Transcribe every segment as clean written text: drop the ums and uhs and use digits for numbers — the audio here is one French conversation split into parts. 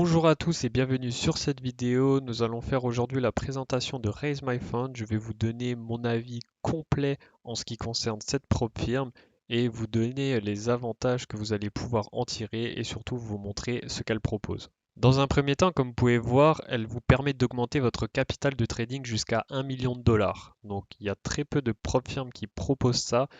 Bonjour à tous et bienvenue sur cette vidéo. Nous allons faire aujourd'hui la présentation de Raise My Fund. Je vais vous donner mon avis complet en ce qui concerne cette propre firme et vous donner les avantages que vous allez pouvoir en tirer et surtout vous montrer ce qu'elle propose. Dans un premier temps, comme vous pouvez voir, elle vous permet d'augmenter votre capital de trading jusqu'à 1 million de dollars. Donc il y a très peu de propres firmes qui proposent ça.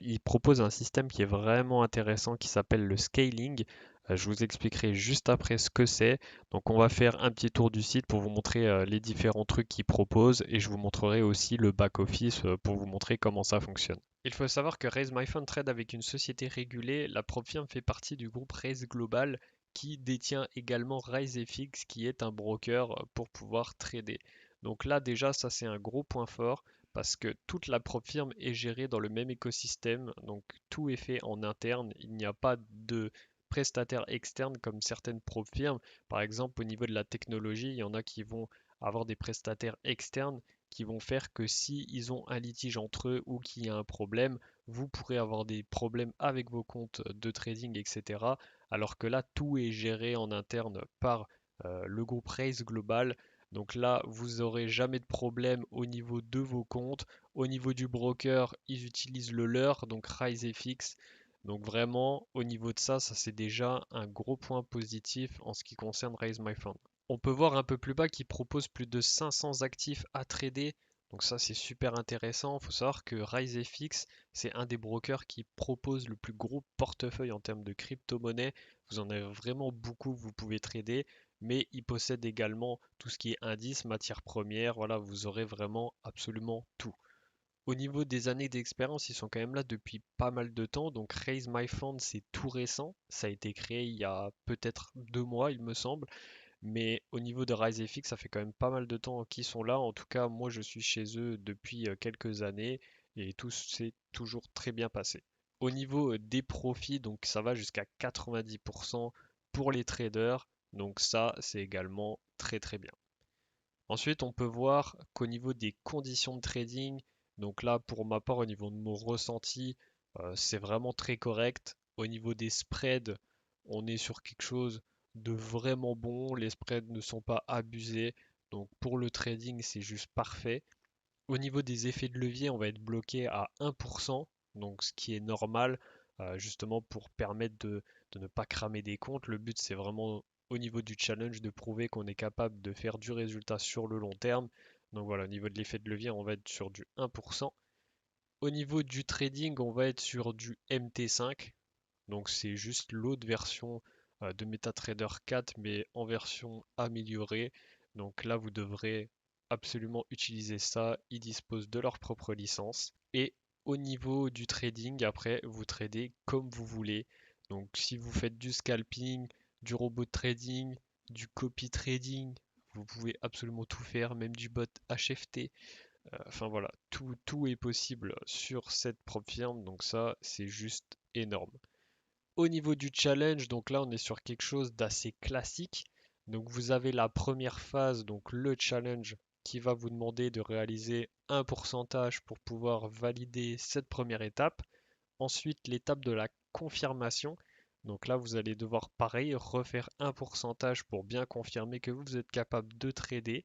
Ils proposent un système qui est vraiment intéressant qui s'appelle le scaling. Je vous expliquerai juste après ce que c'est. Donc on va faire un petit tour du site pour vous montrer les différents trucs qu'ils proposent et je vous montrerai aussi le back-office pour vous montrer comment ça fonctionne. Il faut savoir que Raise My Fund trade avec une société régulée. La propre firme fait partie du groupe Raise Global qui détient également RaiseFX qui est un broker pour pouvoir trader. Donc là déjà ça c'est un gros point fort parce que toute la propre firme est gérée dans le même écosystème. Donc tout est fait en interne. Il n'y a pas de prestataires externes comme certaines pro firmes. Par exemple, au niveau de la technologie, il y en a qui vont avoir des prestataires externes qui vont faire que si ils ont un litige entre eux ou qu'il y a un problème, vous pourrez avoir des problèmes avec vos comptes de trading, etc. Alors que là, tout est géré en interne par le groupe Raise Global. Donc là, vous n'aurez jamais de problème au niveau de vos comptes. Au niveau du broker, ils utilisent le leur, donc RaiseFX. Donc vraiment, au niveau de ça, ça c'est déjà un gros point positif en ce qui concerne Raise My Fund. On peut voir un peu plus bas qu'il propose plus de 500 actifs à trader. Donc ça c'est super intéressant. Il faut savoir que RaiseFX, c'est un des brokers qui propose le plus gros portefeuille en termes de crypto-monnaie. Vous en avez vraiment beaucoup que vous pouvez trader, mais il possède également tout ce qui est indices, matières premières. Voilà, vous aurez vraiment absolument tout. Au niveau des années d'expérience, ils sont quand même là depuis pas mal de temps. Donc Raise My Fund, c'est tout récent. Ça a été créé il y a peut-être 2 mois, il me semble. Mais au niveau de RiseFX, ça fait quand même pas mal de temps qu'ils sont là. En tout cas, moi, je suis chez eux depuis quelques années et tout s'est toujours très bien passé. Au niveau des profits, donc ça va jusqu'à 90% pour les traders. Donc ça, c'est également très très bien. Ensuite, on peut voir qu'au niveau des conditions de trading, donc là, pour ma part, au niveau de mon ressenti, c'est vraiment très correct. Au niveau des spreads, on est sur quelque chose de vraiment bon. Les spreads ne sont pas abusés. Donc pour le trading, c'est juste parfait. Au niveau des effets de levier, on va être bloqué à 1%, donc ce qui est normal, justement pour permettre de ne pas cramer des comptes. Le but, c'est vraiment au niveau du challenge de prouver qu'on est capable de faire du résultat sur le long terme. Donc voilà, au niveau de l'effet de levier, on va être sur du 1%. Au niveau du trading, on va être sur du MT5, donc c'est juste l'autre version de MetaTrader 4, mais en version améliorée. Donc là, vous devrez absolument utiliser ça. Ils disposent de leur propre licence. Et au niveau du trading, après, vous tradez comme vous voulez. Donc si vous faites du scalping, du robot trading, du copy trading, vous pouvez absolument tout faire, même du bot HFT. Enfin voilà, tout est possible sur cette propre firme. Donc ça, c'est juste énorme. Au niveau du challenge, donc là on est sur quelque chose d'assez classique. Donc vous avez la première phase, donc le challenge qui va vous demander de réaliser un pourcentage pour pouvoir valider cette première étape. Ensuite l'étape de la confirmation. Donc là vous allez devoir pareil refaire un pourcentage pour bien confirmer que vous êtes capable de trader.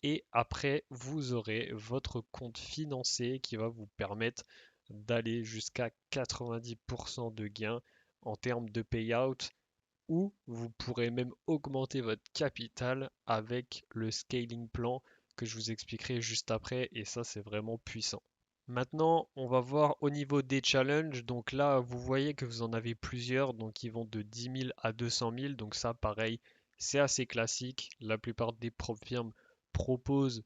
Et après vous aurez votre compte financé qui va vous permettre d'aller jusqu'à 90% de gains en termes de payout ou vous pourrez même augmenter votre capital avec le scaling plan que je vous expliquerai juste après et ça c'est vraiment puissant. Maintenant, on va voir au niveau des challenges. Donc là, vous voyez que vous en avez plusieurs, donc qui vont de 10 000 à 200 000. Donc ça, pareil, c'est assez classique. La plupart des propres firmes proposent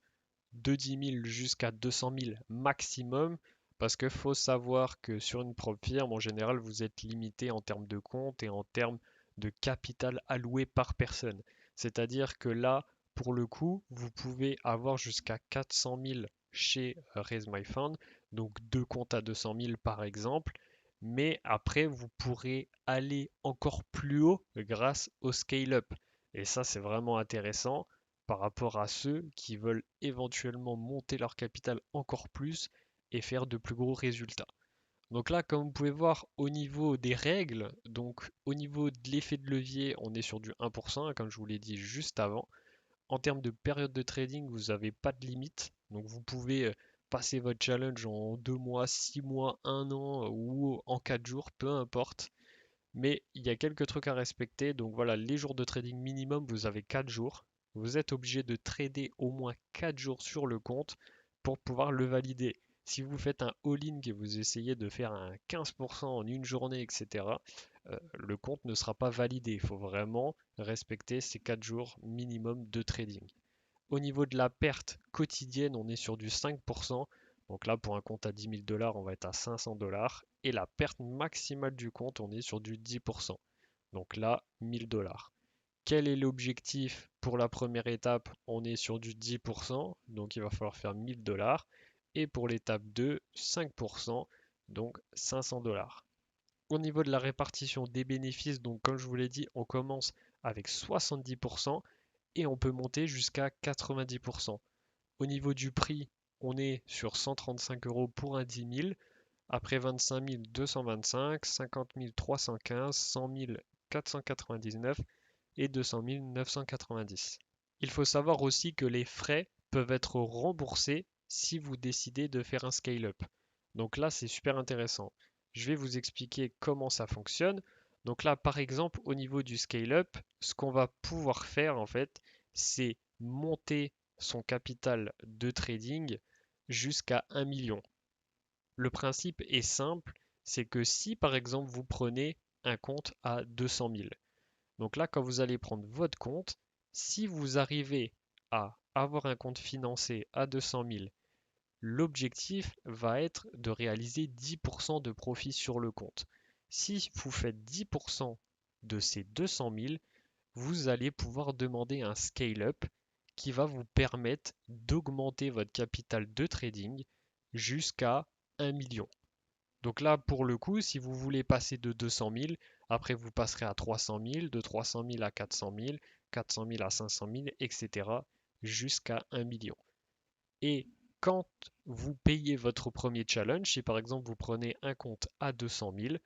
de 10 000 jusqu'à 200 000 maximum. Parce qu'il faut savoir que sur une propre firme, en général, vous êtes limité en termes de compte et en termes de capital alloué par personne. C'est-à-dire que là, pour le coup, vous pouvez avoir jusqu'à 400 000 chez Raise My Fund, donc deux comptes à 200 000 par exemple. Mais après, vous pourrez aller encore plus haut grâce au scale-up. Et ça, c'est vraiment intéressant par rapport à ceux qui veulent éventuellement monter leur capital encore plus et faire de plus gros résultats. Donc là, comme vous pouvez voir, au niveau des règles, donc au niveau de l'effet de levier, on est sur du 1%, hein, comme je vous l'ai dit juste avant. En termes de période de trading, vous n'avez pas de limite. Donc vous pouvez passer votre challenge en 2 mois, 6 mois, 1 an ou en 4 jours, peu importe. Mais il y a quelques trucs à respecter. Donc voilà, les jours de trading minimum, vous avez 4 jours. Vous êtes obligé de trader au moins 4 jours sur le compte pour pouvoir le valider. Si vous faites un all-in et vous essayez de faire un 15% en une journée, etc., le compte ne sera pas validé. Il faut vraiment respecter ces 4 jours minimum de trading. Au niveau de la perte quotidienne, on est sur du 5%. Donc là, pour un compte à 10 000 $, on va être à 500 $. Et la perte maximale du compte, on est sur du 10%. Donc là, 1000 $. Quel est l'objectif pour la première étape? On est sur du 10%, donc il va falloir faire 1000 $. Et pour l'étape 2, 5%, donc 500 $. Au niveau de la répartition des bénéfices, donc comme je vous l'ai dit, on commence avec 70% et on peut monter jusqu'à 90%. Au niveau du prix, on est sur 135 euros pour un 10 000, après 25 000 225, 50 000 315, 100 000 499 et 200 000 990. Il faut savoir aussi que les frais peuvent être remboursés si vous décidez de faire un scale-up. Donc là, c'est super intéressant. Je vais vous expliquer comment ça fonctionne. Donc là, par exemple, au niveau du scale-up, ce qu'on va pouvoir faire en fait, c'est monter son capital de trading jusqu'à 1 million. Le principe est simple, c'est que si par exemple vous prenez un compte à 200 000, donc là quand vous allez prendre votre compte, si vous arrivez à avoir un compte financé à 200 000, l'objectif va être de réaliser 10% de profit sur le compte. Si vous faites 10% de ces 200 000, vous allez pouvoir demander un scale-up qui va vous permettre d'augmenter votre capital de trading jusqu'à 1 million. Donc là, pour le coup, si vous voulez passer de 200 000, après vous passerez à 300 000, de 300 000 à 400 000, 400 000 à 500 000, etc. jusqu'à 1 million. Et quand vous payez votre premier challenge, si par exemple vous prenez un compte à 200 000,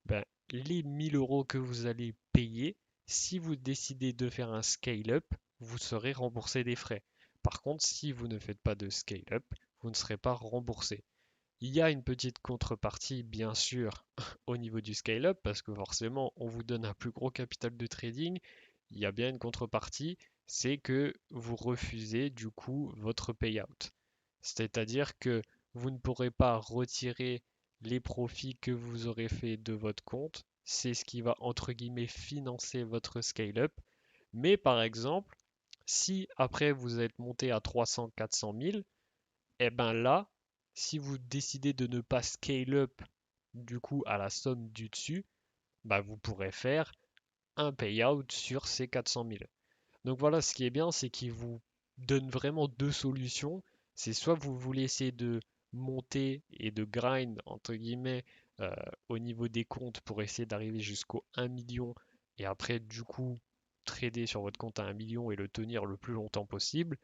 ben, les 1000 euros que vous allez payer, si vous décidez de faire un scale-up, vous serez remboursé des frais. Par contre, si vous ne faites pas de scale-up, vous ne serez pas remboursé. Il y a une petite contrepartie, bien sûr, au niveau du scale-up, parce que forcément, on vous donne un plus gros capital de trading. Il y a bien une contrepartie, c'est que vous refusez du coup votre payout. C'est-à-dire que vous ne pourrez pas retirer les profits que vous aurez fait de votre compte. C'est ce qui va, entre guillemets, financer votre scale-up. Mais par exemple, si après vous êtes monté à 300-400 000, et ben là, si vous décidez de ne pas scale up du coup à la somme du dessus, bah vous pourrez faire un payout sur ces 400 000. Donc voilà, ce qui est bien, c'est qu'il vous donne vraiment deux solutions. C'est soit vous voulez essayer de monter et de grind entre guillemets euh, au niveau des comptes pour essayer d'arriver jusqu'au 1 million et après du coup trader sur votre compte à 1 million et le tenir le plus longtemps possible.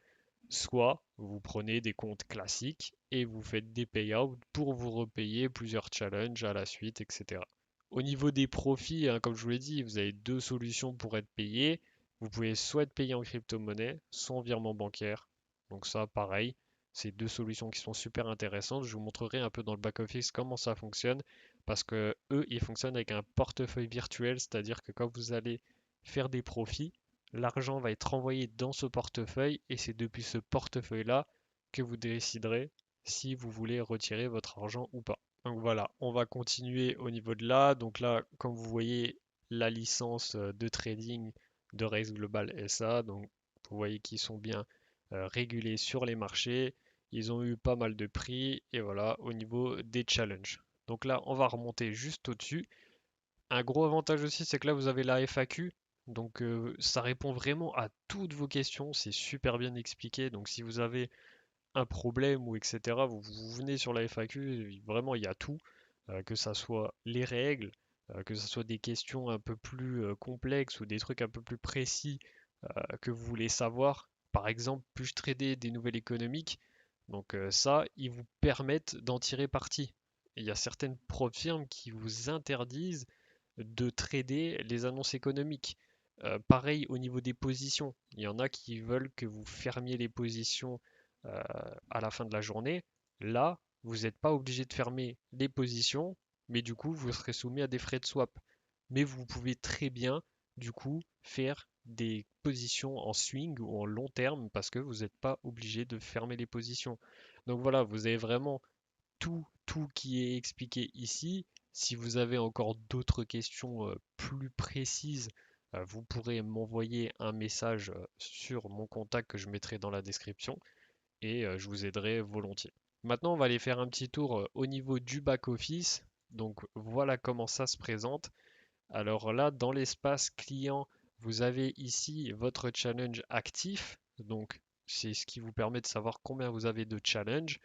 Soit vous prenez des comptes classiques et vous faites des payouts pour vous repayer plusieurs challenges à la suite, etc. Au niveau des profits, hein, comme je vous l'ai dit, vous avez deux solutions pour être payé. Vous pouvez soit être payé en crypto-monnaie, soit en virement bancaire. Donc ça, pareil, c'est deux solutions qui sont super intéressantes. Je vous montrerai un peu dans le back-office comment ça fonctionne, parce que eux, ils fonctionnent avec un portefeuille virtuel, c'est-à-dire que quand vous allez faire des profits, l'argent va être envoyé dans ce portefeuille et c'est depuis ce portefeuille-là que vous déciderez si vous voulez retirer votre argent ou pas. Donc voilà, on va continuer au niveau de là. Donc là, comme vous voyez, la licence de trading de Race Global SA. Donc vous voyez qu'ils sont bien régulés sur les marchés. Ils ont eu pas mal de prix et voilà au niveau des challenges. Donc là, on va remonter juste au-dessus. Un gros avantage aussi, c'est que là, vous avez la FAQ. Donc, ça répond vraiment à toutes vos questions. C'est super bien expliqué. Donc, si vous avez un problème ou etc., vous venez sur la FAQ. Vraiment, il y a tout. Que ça soit les règles, que ça soit des questions un peu plus complexes ou des trucs un peu plus précis que vous voulez savoir. Par exemple, puis-je trader des nouvelles économiques? Donc, ça, ils vous permettent d'en tirer parti. il y a certaines prop firmes qui vous interdisent de trader les annonces économiques. Pareil au niveau des positions. Il y en a qui veulent que vous fermiez les positions euh, à la fin de la journée. Là, vous n'êtes pas obligé de fermer les positions, mais du coup, vous serez soumis à des frais de swap. Mais vous pouvez très bien, du coup, faire des positions en swing ou en long terme parce que vous n'êtes pas obligé de fermer les positions. Donc voilà, vous avez vraiment tout qui est expliqué ici. Si vous avez encore d'autres questions plus précises, vous pourrez m'envoyer un message sur mon contact que je mettrai dans la description et je vous aiderai volontiers. Maintenant, on va aller faire un petit tour au niveau du back-office. Donc voilà comment ça se présente. Alors là, dans l'espace client, vous avez ici votre challenge actif. Donc c'est ce qui vous permet de savoir combien vous avez de challenge,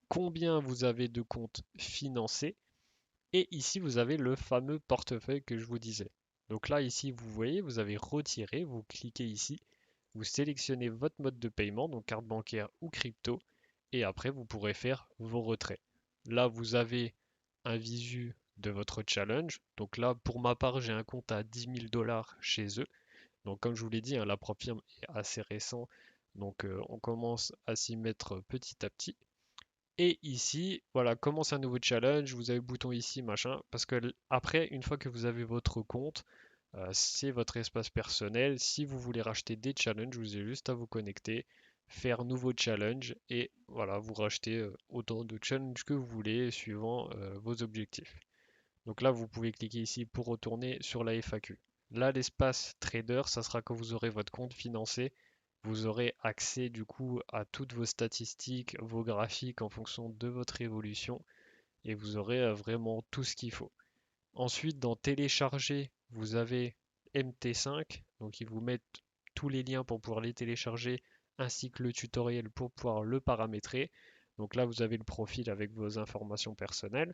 combien vous avez de comptes financés. Et ici, vous avez le fameux portefeuille que je vous disais. Donc là, ici, vous voyez, vous avez retiré, vous cliquez ici, vous sélectionnez votre mode de paiement, donc carte bancaire ou crypto, et après, vous pourrez faire vos retraits. Là, vous avez un visu de votre challenge. Donc là, pour ma part, j'ai un compte à 10 000 $ chez eux. Donc comme je vous l'ai dit, hein, la propre firme est assez récent. Donc on commence à s'y mettre petit à petit. Et ici, voilà, commence un nouveau challenge. Vous avez le bouton ici, machin. Parce que après, une fois que vous avez votre compte, c'est votre espace personnel. Si vous voulez racheter des challenges, vous avez juste à vous connecter, faire nouveau challenge et voilà, vous rachetez autant de challenges que vous voulez suivant vos objectifs. Donc là, vous pouvez cliquer ici pour retourner sur la FAQ. Là, l'espace trader, ça sera quand vous aurez votre compte financé. Vous aurez accès du coup à toutes vos statistiques, vos graphiques en fonction de votre évolution et vous aurez vraiment tout ce qu'il faut. Ensuite, dans télécharger, vous avez MT5, donc ils vous mettent tous les liens pour pouvoir les télécharger ainsi que le tutoriel pour pouvoir le paramétrer. Donc là, vous avez le profil avec vos informations personnelles.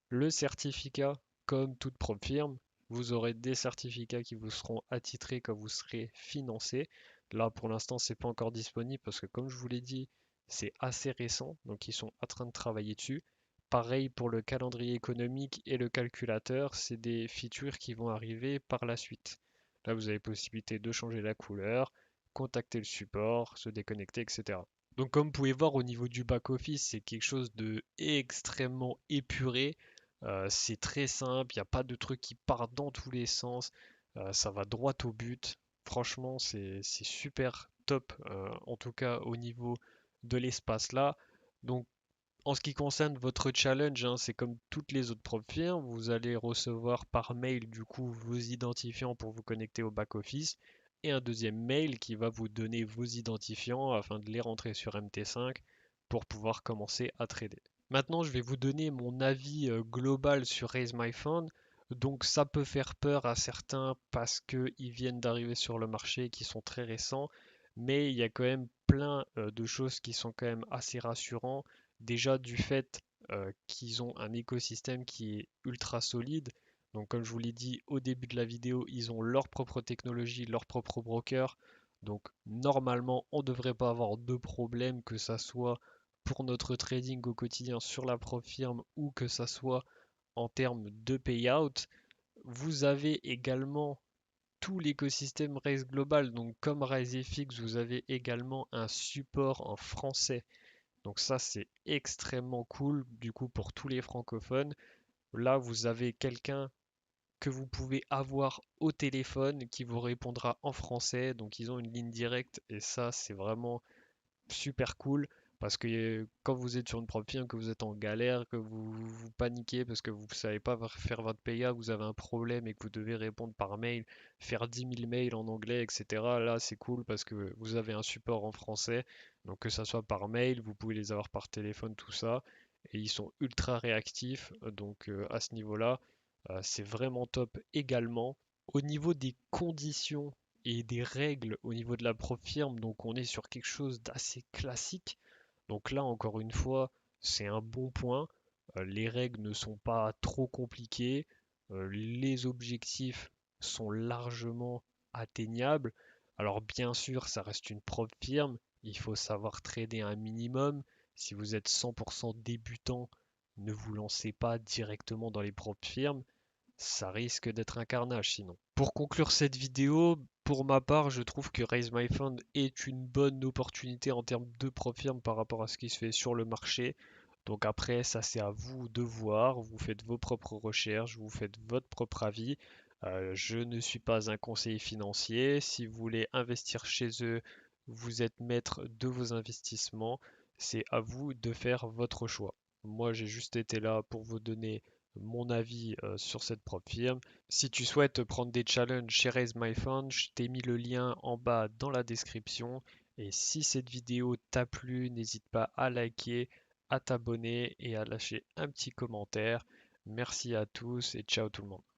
Le certificat, comme toute propre firme, vous aurez des certificats qui vous seront attitrés quand vous serez financé. Là, pour l'instant, c'est pas encore disponible parce que, comme je vous l'ai dit, c'est assez récent, donc ils sont en train de travailler dessus. Pareil pour le calendrier économique et le calculateur, c'est des features qui vont arriver par la suite. Là, vous avez possibilité de changer la couleur, contacter le support, se déconnecter, etc. Donc, comme vous pouvez voir au niveau du back-office, c'est quelque chose de extrêmement épuré. C'est très simple, il n'y a pas de truc qui part dans tous les sens. Ça va droit au but. Franchement, c'est super top, en tout cas au niveau de l'espace là. Donc, en ce qui concerne votre challenge, hein, c'est comme toutes les autres propres firmes, vous allez recevoir par mail du coup vos identifiants pour vous connecter au back-office et un deuxième mail qui va vous donner vos identifiants afin de les rentrer sur MT5 pour pouvoir commencer à trader. Maintenant, je vais vous donner mon avis global sur Raise My Fund. Donc ça peut faire peur à certains parce qu'ils viennent d'arriver sur le marché et qui sont très récents, mais il y a quand même plein de choses qui sont quand même assez rassurantes. Déjà du fait qu'ils ont un écosystème qui est ultra solide. Donc comme je vous l'ai dit au début de la vidéo, ils ont leur propre technologie, leur propre broker. Donc normalement, on ne devrait pas avoir de problème, que ça soit pour notre trading au quotidien sur la propre firme ou que ça soit en termes de payout. Vous avez également tout l'écosystème Raise Global. Donc comme RaiseFX, vous avez également un support en français. Donc ça, c'est extrêmement cool du coup pour tous les francophones. Là, vous avez quelqu'un que vous pouvez avoir au téléphone qui vous répondra en français. Donc ils ont une ligne directe et ça, c'est vraiment super cool parce que quand vous êtes sur une propre firme, que vous êtes en galère, que vous paniquez parce que vous ne savez pas faire votre PA, vous avez un problème et que vous devez répondre par mail, faire 10 000 mails en anglais, etc. Là, c'est cool parce que vous avez un support en français. Donc que ça soit par mail, vous pouvez les avoir par téléphone, tout ça. Et ils sont ultra réactifs. Donc à ce niveau-là, c'est vraiment top également. Au niveau des conditions et des règles au niveau de la propre firme, donc on est sur quelque chose d'assez classique. Donc là, encore une fois, c'est un bon point. Les règles ne sont pas trop compliquées. Les objectifs sont largement atteignables. Alors bien sûr, ça reste une propre firme. Il faut savoir trader un minimum. Si vous êtes 100% débutant, ne vous lancez pas directement dans les propres firmes, ça risque d'être un carnage sinon. Pour conclure cette vidéo, pour ma part, je trouve que Raise My Fund est une bonne opportunité en termes de propre firme par rapport à ce qui se fait sur le marché. Donc après, ça c'est à vous de voir, vous faites vos propres recherches, vous faites votre propre avis. Je ne suis pas un conseiller financier. Si vous voulez investir chez eux, vous êtes maître de vos investissements. C'est à vous de faire votre choix. Moi, j'ai juste été là pour vous donner mon avis sur cette propre firme. Si tu souhaites prendre des challenges chez Raise My Fund, je t'ai mis le lien en bas dans la description. Et si cette vidéo t'a plu, n'hésite pas à liker, à t'abonner et à lâcher un petit commentaire. Merci à tous et ciao tout le monde.